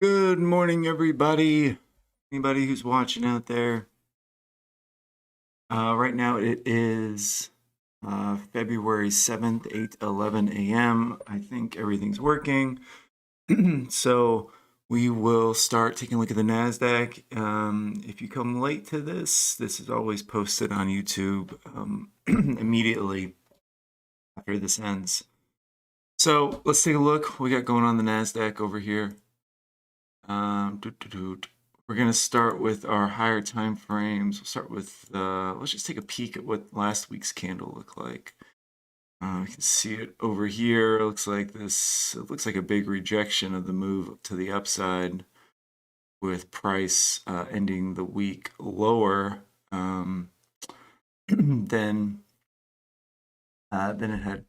Good morning, everybody. Anybody who's watching out there. Right now it is February 7th, 8:11 a.m. I think everything's working. So we will start taking a look at the Nasdaq. If you come late to this is always posted on YouTube immediately after this ends. So let's take a look. What we got going on the Nasdaq over here. We're going to start with our higher time frames. We'll start with, let's just take a peek at what last week's candle looked like. You can see it over here. It looks like this. It looks like a big rejection of the move to the upside, with price ending the week lower than it had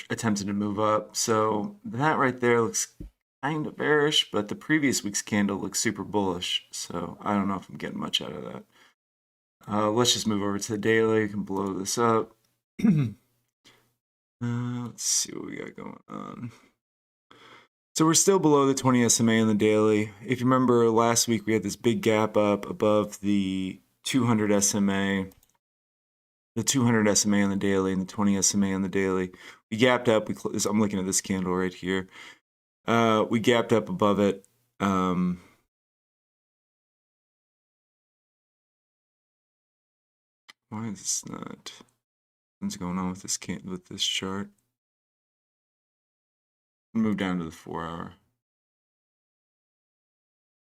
attempted to move up. So that right there looks kind of bearish, but the previous week's candle looks super bullish. So I don't know if I'm getting much out of that. Let's just move over to the daily. You can blow this up. Let's see what we got going on. So we're still below the 20 SMA on the daily. If you remember last week, we had this big gap up above the 200 SMA. The 200 SMA on the daily and the 20 SMA on the daily. We gapped up. I'm looking at this candle right here. We gapped up above it. Why is this not? What's going on with this chart? Move down to the 4-hour.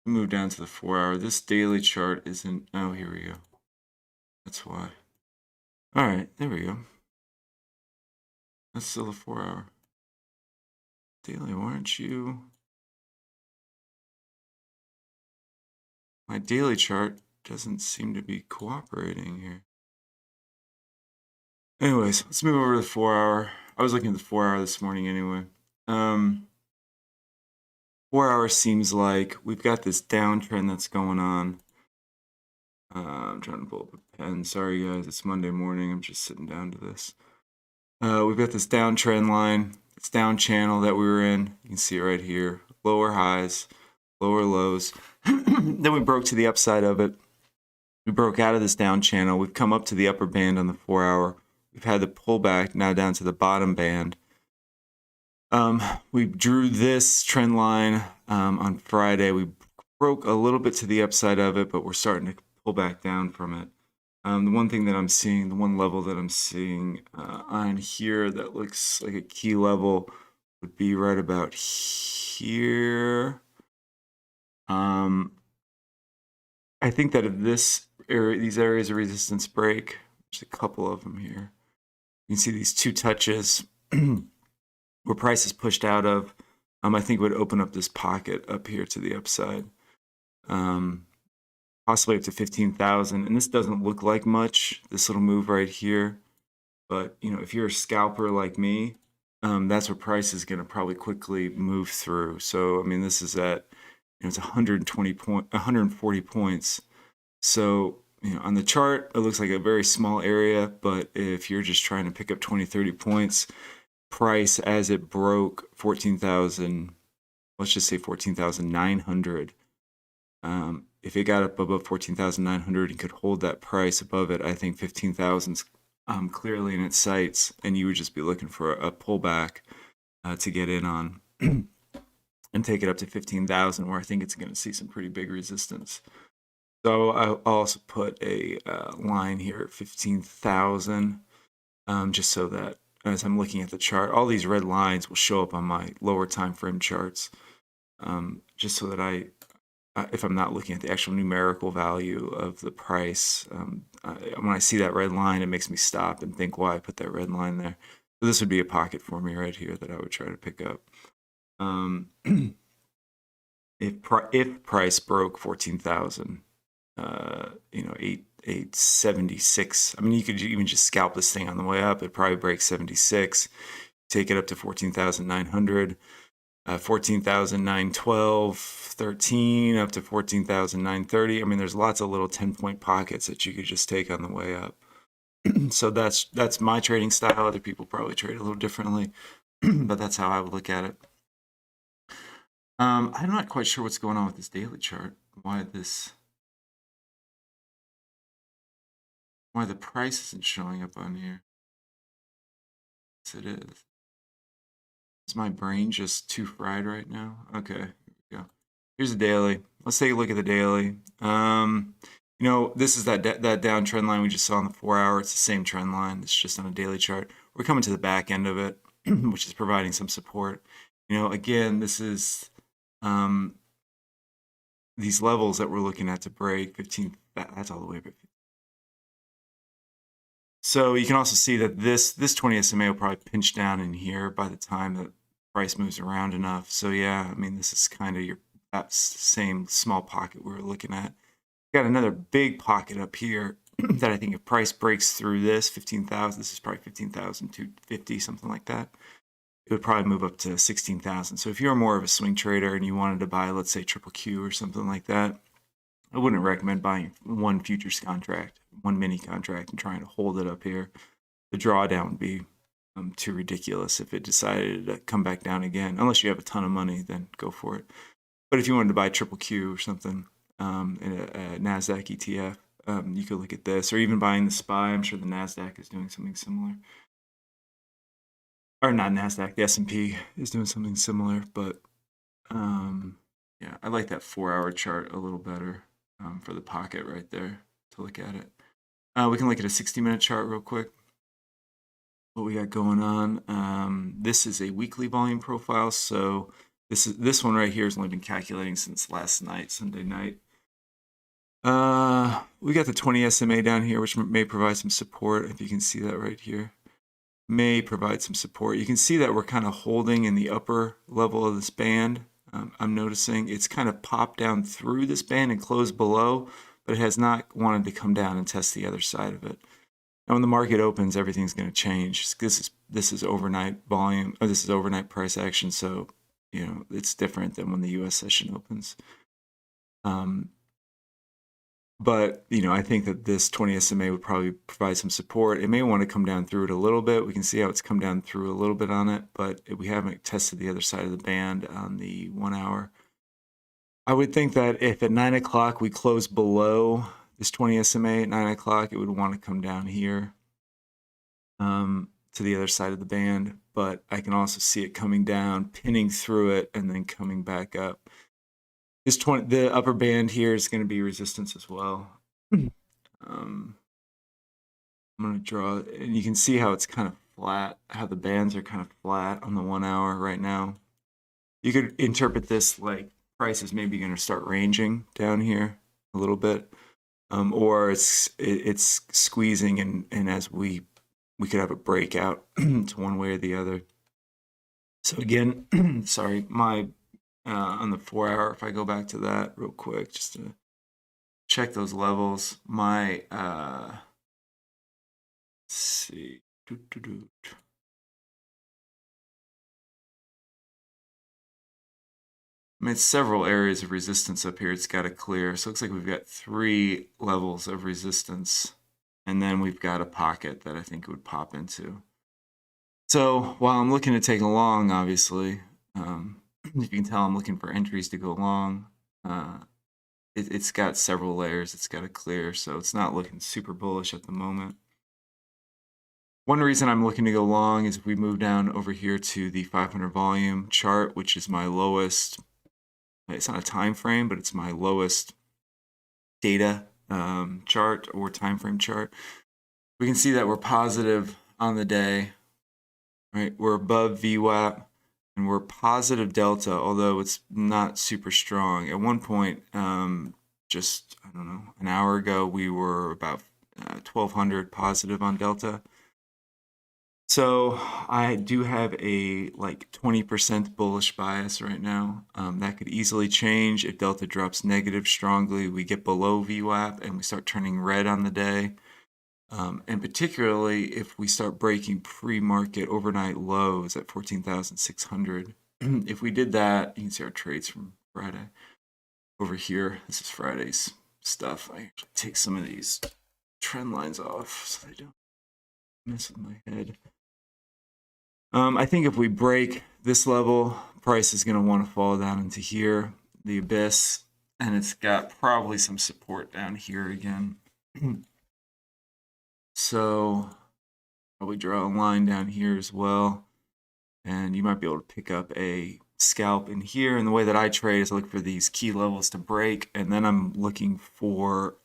Move down to the 4-hour. This daily chart isn't. Oh, here we go. That's why. All right, there we go. That's still the 4-hour. Daily, why aren't you? My daily chart doesn't seem to be cooperating here. Anyways, let's move over to the 4-hour. I was looking at the 4-hour this morning anyway. 4-hour seems like we've got this downtrend that's going on. I'm trying to pull up a pen. Sorry, guys. It's Monday morning. I'm just sitting down to this. We've got this downtrend line. It's down channel that we were in. You can see it right here. Lower highs, lower lows. Then we broke to the upside of it. We broke out of this down channel. We've come up to the upper band on the 4-hour. We've had the pullback now down to the bottom band. We drew this trend line on Friday. We broke a little bit to the upside of it, but we're starting to pull back down from it. The one thing that I'm seeing, the one level that I'm seeing on here that looks like a key level would be right about here. I think that if these areas of resistance break, there's a couple of them here. You can see these two touches where price is pushed out of. I think would open up this pocket up here to the upside, possibly up to 15,000. And this doesn't look like much, this little move right here. But if you're a scalper like me, that's where price is going to probably quickly move through. So I mean, this is at it's 140 points. So on the chart, it looks like a very small area. But if you're just trying to pick up 20-30 points, price as it broke 14,000, let's just say 14,900. If it got up above 14,900 and could hold that price above it, I think 15,000's clearly in its sights, and you would just be looking for a pullback to get in on and take it up to 15,000, where I think it's going to see some pretty big resistance. So I'll also put a line here at 15,000, just so that as I'm looking at the chart, all these red lines will show up on my lower time frame charts, just so that if I'm not looking at the actual numerical value of the price, when I see that red line, it makes me stop and think why I put that red line there. So this would be a pocket for me right here that I would try to pick up. If price broke 14,000, 876. I mean, you could even just scalp this thing on the way up. It probably breaks 76. Take it up to 14,900, 14,912, 13, up to 14,930. I mean, there's lots of little 10-point pockets that you could just take on the way up. So that's my trading style. Other people probably trade a little differently, but that's how I would look at it. I'm not quite sure what's going on with this daily chart. Why the price isn't showing up on here. Yes, it is. Is my brain just too fried right now? Okay, here we go. Here's a daily. Let's take a look at the daily. This is that downtrend line we just saw on the 4-hour. It's the same trend line. It's just on a daily chart. We're coming to the back end of it, which is providing some support. Again, this is these levels that we're looking at to break 15. That's all the way. So you can also see that this 20 SMA will probably pinch down in here by the time the price moves around enough. So yeah, I mean, this is kind of that same small pocket we were looking at. Got another big pocket up here that I think if price breaks through this 15,000, this is probably 15,250, something like that. It would probably move up to 16,000. So if you're more of a swing trader and you wanted to buy, let's say triple Q or something like that, I wouldn't recommend buying one futures contract, one mini contract, and trying to hold it up here. The drawdown would be too ridiculous if it decided to come back down again. Unless you have a ton of money, then go for it. But if you wanted to buy triple Q or something, in a Nasdaq ETF, you could look at this, or even buying the SPY. I'm sure the Nasdaq is doing something similar. Or not Nasdaq, the S&P is doing something similar. But yeah, I like that 4-hour chart a little better for the pocket right there to look at it. We can look at a 60-minute chart real quick. What we got going on. This is a weekly volume profile. So this one right here has only been calculating since last night, Sunday night. We got the 20 SMA down here, which may provide some support. If you can see that right here, may provide some support. You can see that we're kind of holding in the upper level of this band. I'm noticing it's kind of popped down through this band and closed below, but it has not wanted to come down and test the other side of it. Now, when the market opens, everything's going to change. This is overnight volume. This is overnight price action, so it's different than when the U.S. session opens. But I think that this 20 SMA would probably provide some support. It may want to come down through it a little bit. We can see how it's come down through a little bit on it, but we haven't tested the other side of the band on the 1-hour. I would think that if at 9 o'clock we close below this 20 SMA at 9 o'clock, it would want to come down here to the other side of the band. But I can also see it coming down, pinning through it, and then coming back up. The upper band here is going to be resistance as well. I'm going to draw, and you can see how it's kind of flat, how the bands are kind of flat on the 1-hour right now. You could interpret this like price is maybe going to start ranging down here a little bit, or it's squeezing, and as we could have a breakout to one way or the other. So again, sorry, on the 4-hour, if I go back to that real quick, just to check those levels, let's see. I mean, it's several areas of resistance up here it's got to clear. So it looks like we've got 3 levels of resistance, and then we've got a pocket that I think it would pop into. So while I'm looking to take a long, obviously, if you can tell, I'm looking for entries to go long. It's got several layers it's got to clear, so it's not looking super bullish at the moment. One reason I'm looking to go long is if we move down over here to the 500 volume chart, which is my lowest. It's not a time frame, but it's my lowest data chart or time frame chart. We can see that we're positive on the day, right? We're above VWAP. And we're positive delta, although it's not super strong. At one point, just, I don't know, an hour ago, we were about 1,200 positive on delta. So I do have a like 20% bullish bias right now. That could easily change if delta drops negative strongly. We get below VWAP and we start turning red on the day. And particularly if we start breaking pre-market overnight lows at 14,600. If we did that, you can see our trades from Friday over here. This is Friday's stuff. I actually take some of these trend lines off so they don't mess with my head. I think if we break this level, price is going to want to fall down into here, the abyss, and it's got probably some support down here again. So probably draw a line down here as well, and you might be able to pick up a scalp in here. And the way that I trade is I look for these key levels to break, and then I'm looking for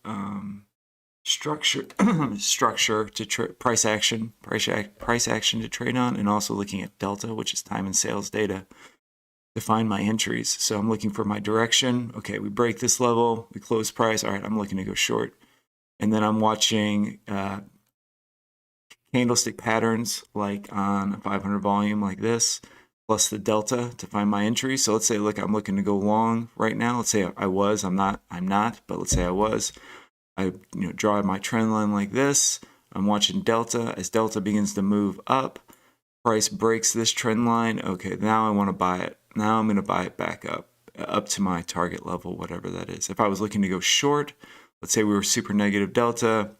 structure to price action to trade on, and also looking at delta, which is time and sales data, to find my entries. So I'm looking for my direction. Okay, we break this level, we close price. All right, I'm looking to go short. And then I'm watching candlestick patterns like on a 500 volume like this, plus the delta to find my entry. So let's say, look, I'm looking to go long right now. Let's say I was, I'm not, but let's say I was. I draw my trend line like this. I'm watching delta. As delta begins to move up, price breaks this trend line. Okay, now I want to buy it. Now I'm going to buy it back up to my target level, whatever that is. If I was looking to go short, let's say we were super negative delta,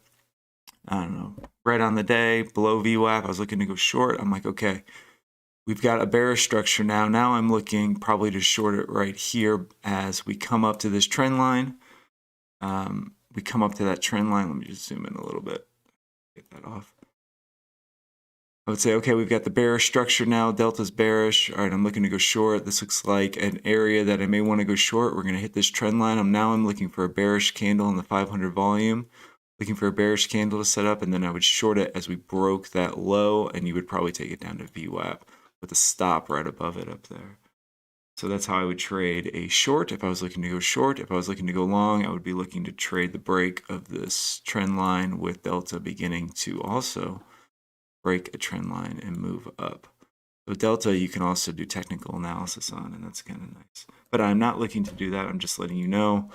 I don't know, right on the day, below VWAP, I was looking to go short. I'm like, okay, we've got a bearish structure now. Now I'm looking probably to short it right here as we come up to this trend line. We come up to that trend line. Let me just zoom in a little bit, get that off. I would say, okay, we've got the bearish structure now. Delta's bearish. All right, I'm looking to go short. This looks like an area that I may want to go short. We're going to hit this trend line. I'm looking for a bearish candle in the 500 volume, looking for a bearish candle to set up, and then I would short it as we broke that low, and you would probably take it down to VWAP with a stop right above it up there. So that's how I would trade a short if I was looking to go short. If I was looking to go long, I would be looking to trade the break of this trend line with delta beginning to also break a trend line and move up. So delta you can also do technical analysis on, and that's kind of nice. But I'm not looking to do that. I'm just letting you know,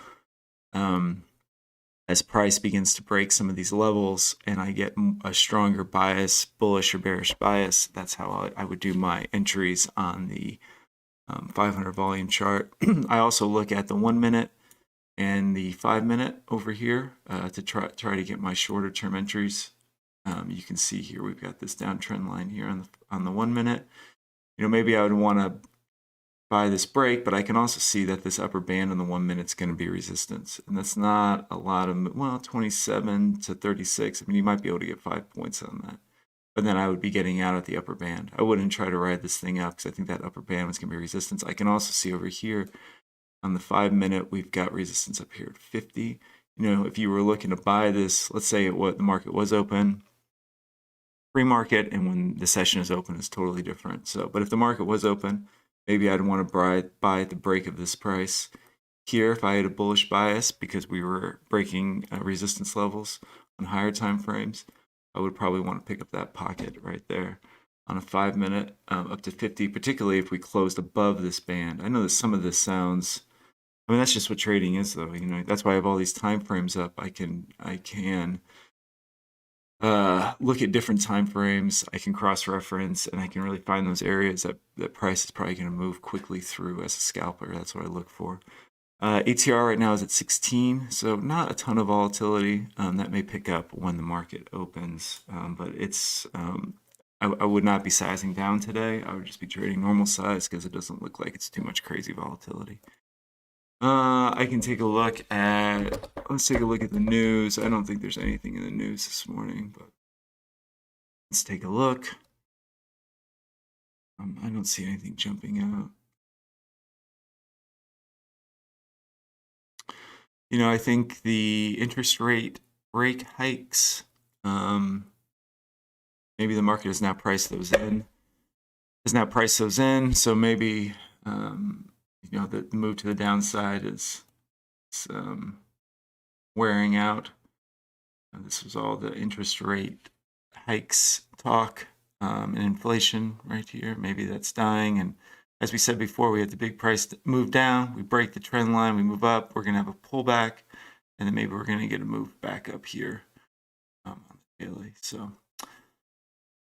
as price begins to break some of these levels and I get a stronger bias, bullish or bearish bias, that's how I would do my entries on the 500 volume chart. I also look at the 1 minute and the 5 minute over here to try to get my shorter term entries. You can see here we've got this downtrend line here on the 1 minute. Maybe I would want to buy this break, but I can also see that this upper band on the 1 minute is going to be resistance, and that's not a lot of, well, 27 to 36. I mean, you might be able to get 5 points on that, but then I would be getting out at the upper band. I wouldn't try to ride this thing up because I think that upper band was going to be resistance. I can also see over here on the 5 minute, we've got resistance up here at 50. If you were looking to buy this, let's say the market was open, pre-market, and when the session is open is totally different. So, but if the market was open, maybe I'd want to buy at the break of this price here if I had a bullish bias because we were breaking resistance levels on higher time frames. I would probably want to pick up that pocket right there on a 5 minute up to 50, particularly if we closed above this band. I know that some of this sounds, I mean, that's just what trading is though. That's why I have all these time frames up. I can look at different time frames. I can cross-reference, and I can really find those areas that price is probably going to move quickly through as a scalper. That's what I look for. ATR right now is at 16, so not a ton of volatility. That may pick up when the market opens, but it's I would not be sizing down today. I would just be trading normal size because it doesn't look like it's too much crazy volatility. I can take a look at, let's take a look at the news. I don't think there's anything in the news this morning, but let's take a look. I don't see anything jumping out. I think the interest rate hikes, maybe the market has now priced those in. So maybe, the move to the downside is wearing out. This was all the interest rate hikes talk and inflation right here. Maybe that's dying. And as we said before, we had the big price move down. We break the trend line. We move up. We're going to have a pullback. And then maybe we're going to get a move back up here on the daily. So,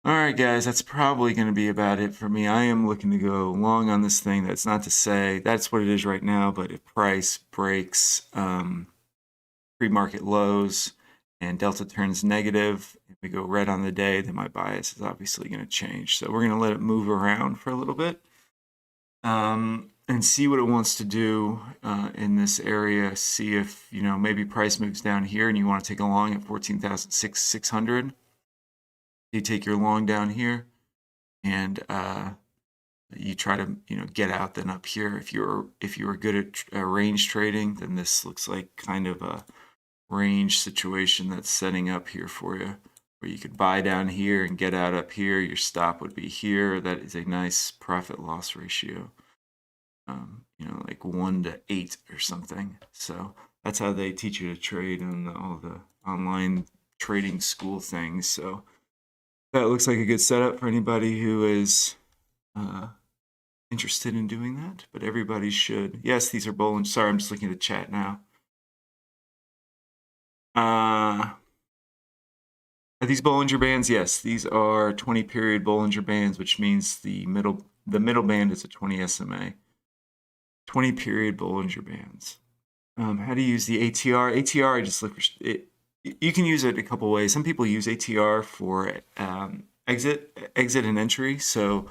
all right, guys, that's probably going to be about it for me. I am looking to go long on this thing. That's not to say that's what it is right now. But if price breaks pre-market lows and Delta turns negative, if we go red on the day, then my bias is obviously going to change. So we're going to let it move around for a little bit and see what it wants to do in this area. See if, you know, maybe price moves down here and you want to take a long at 14,600. You take your long down here and you try to, you know, get out then up here. If you're good at range trading, then this looks like kind of a range situation that's setting up here for you, where you could buy down here and get out up here. Your stop would be here. That is a nice profit loss ratio, you know, like 1 to 8 or something. So that's how they teach you to trade on all the online trading school things. So that looks like a good setup for anybody who is interested in doing that, but everybody should. Yes, these are Bollinger. Sorry, I'm just looking at the chat now. Are these Bollinger Bands? Yes, these are 20-period Bollinger Bands, which means the middle band is a 20 SMA. 20-period Bollinger Bands. How do you use the ATR? ATR, I just look for it. You can use it a couple ways. Some people use ATR for exit and entry. So,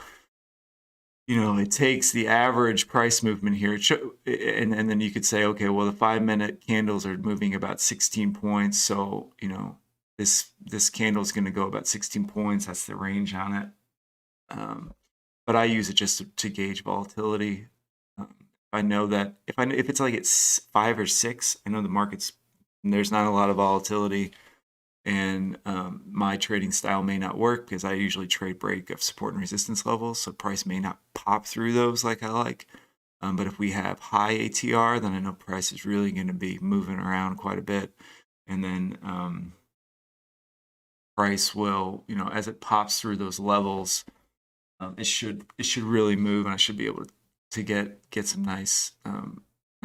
you know, it takes the average price movement here, and then you could say, okay, well, the 5-minute candles are moving about 16 points. So, you know, this candle is going to go about 16 points. That's the range on it. But I use it just to gauge volatility. I know that if it's like it's 5 or 6, I know the market's, there's not a lot of volatility, and my trading style may not work because I usually trade break of support and resistance levels, so price may not pop through those like I like. But if we have high ATR, then I know price is really going to be moving around quite a bit, and then price will, you know, as it pops through those levels, it should really move, and I should be able to get some nice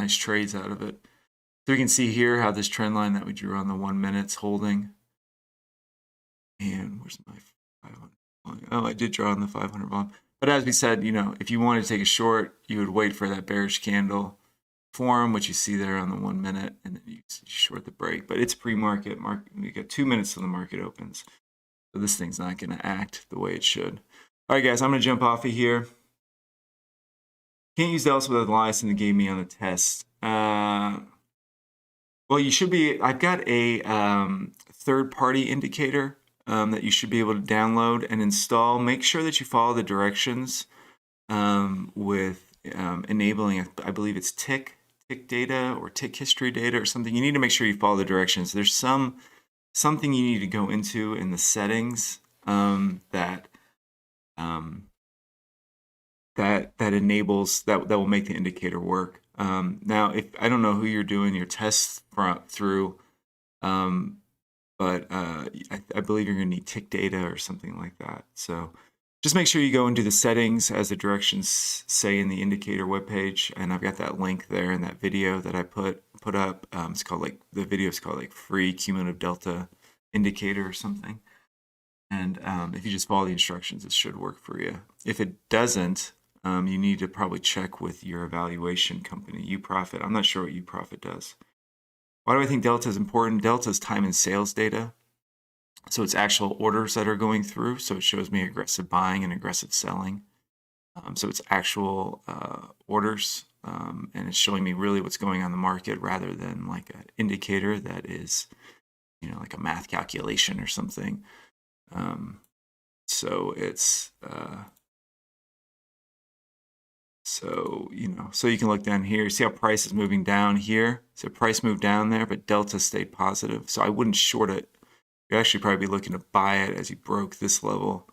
trades out of it. So we can see here how this trend line that we drew on the 1 minute's holding. And where's my 500 volume? Oh, I did draw on the 500 volume. But as we said, you know, if you wanted to take a short, you would wait for that bearish candle form, which you see there on the 1 minute, and then you short the break. But it's pre-market. We got 2 minutes till the market opens. So this thing's not going to act the way it should. All right, guys, I'm going to jump off of here. Can't use Delta without the license it gave me on the test. Well, you should be. I've got a third-party indicator that you should be able to download and install. Make sure that you follow the directions with enabling, I believe it's tick data or tick history data or something. You need to make sure you follow the directions. There's something you need to go into in the settings that enables that will make the indicator work. Now, if I don't know who you're doing your tests through, but I believe you're going to need tick data or something like that. So just make sure you go into the settings as the directions say in the indicator webpage, and I've got that link there in that video that I put up. It's called like, the video is called like Free Cumulative Delta Indicator or something. And if you just follow the instructions, it should work for you. If it doesn't, you need to probably check with your evaluation company, UProfit. I'm not sure what UProfit does. Why do I think Delta is important? Delta is time and sales data. So it's actual orders that are going through. So it shows me aggressive buying and aggressive selling. So it's actual orders, and it's showing me really what's going on in the market rather than like an indicator that is, you know, like a math calculation or something. So it's so, you know, so you can look down here, see how price is moving down here. So price moved down there, but Delta stayed positive. So I wouldn't short it. You'd actually probably be looking to buy it as you broke this level.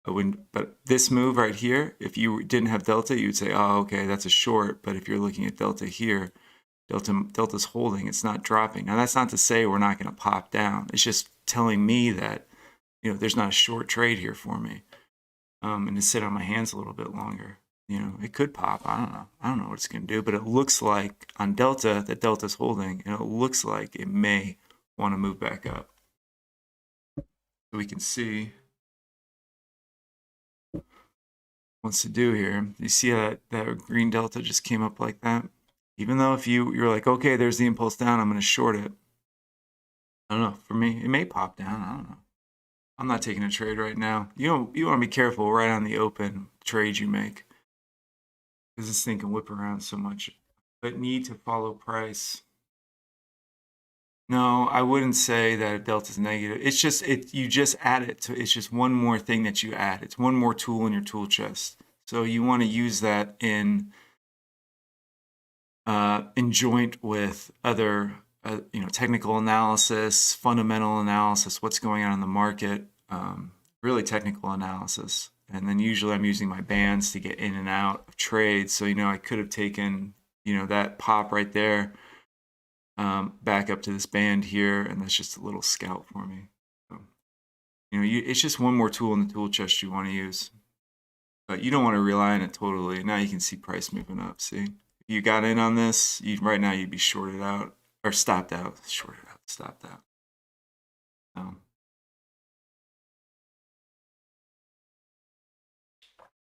I wouldn't, but this move right here, if you didn't have Delta, you'd say, oh, okay, that's a short. But if you're looking at Delta here, Delta's holding, it's not dropping. Now that's not to say we're not going to pop down. It's just telling me that, you know, there's not a short trade here for me. And to sit on my hands a little bit longer. You know, it could pop. I don't know. I don't know what it's going to do, but it looks like on Delta that Delta's holding, and it looks like it may want to move back up. So we can see what it wants to do here. You see that green Delta just came up like that? Even though if you're like, okay, there's the impulse down, I'm going to short it. I don't know. For me, it may pop down. I don't know. I'm not taking a trade right now. You want to be careful right on the open trades you make because this thing can whip around so much. But need to follow price. No, I wouldn't say that delta's negative. It's just you just add it to it's just one more thing that you add. It's one more tool in your tool chest. So you want to use that in joint with other technical analysis, fundamental analysis, what's going on in the market, really technical analysis. And then usually I'm using my bands to get in and out of trades. So I could have taken that pop right there back up to this band here, and that's just a little scalp for me. So, it's just one more tool in the tool chest you want to use, but you don't want to rely on it totally. Now you can see price moving up. See, if you got in on this, right now you'd be shorted out or stopped out, shorted out, stopped out.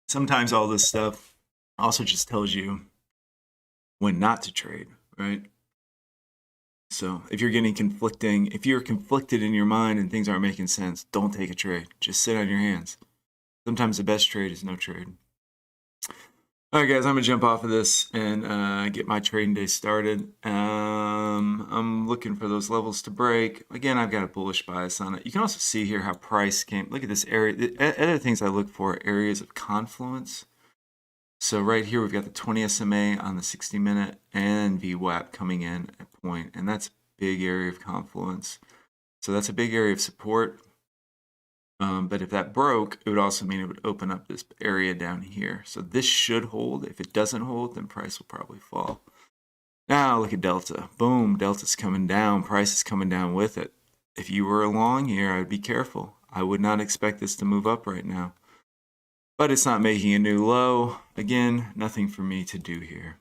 Sometimes all this stuff also just tells you when not to trade, right? So if you're conflicted in your mind and things aren't making sense, don't take a trade. Just sit on your hands. Sometimes the best trade is no trade. All right, guys, I'm gonna jump off of this and get my trading day started. I'm looking for those levels to break. Again, I've got a bullish bias on it. You can also see here how price came. Look at this area. The other things I look for are areas of confluence. So right here, we've got the 20 SMA on the 60-minute and VWAP coming in at point, and that's a big area of confluence. So that's a big area of support. But if that broke, it would also mean it would open up this area down here. So this should hold. If it doesn't hold, then price will probably fall. Now look at Delta. Boom, Delta's coming down. Price is coming down with it. If you were along here, I'd be careful. I would not expect this to move up right now. But it's not making a new low. Again, nothing for me to do here.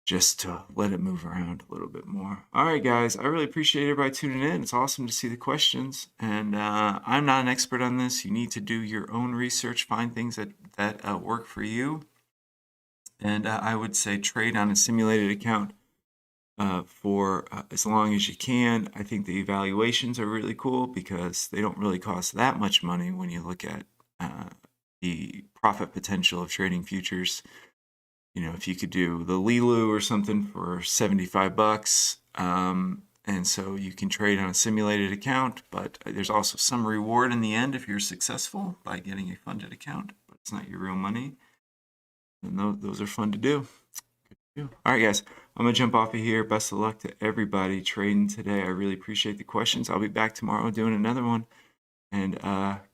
Just to let it move around a little bit more. All right, guys, I really appreciate everybody tuning in. It's awesome to see the questions. And I'm not an expert on this. You need to do your own research, find things that work for you. And I would say trade on a simulated account for as long as you can. I think the evaluations are really cool because they don't really cost that much money when you look at the profit potential of trading futures. If you could do the Lilu or something for 75 bucks, and so you can trade on a simulated account, but there's also some reward in the end if you're successful by getting a funded account, but it's not your real money. And those are fun to do. All right, guys, I'm going to jump off of here. Best of luck to everybody trading today. I really appreciate the questions. I'll be back tomorrow doing another one. And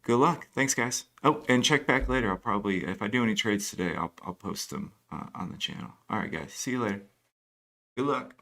good luck. Thanks, guys. Oh, and check back later. I'll probably, if I do any trades today, I'll post them on the channel. All right, guys. See you later. Good luck.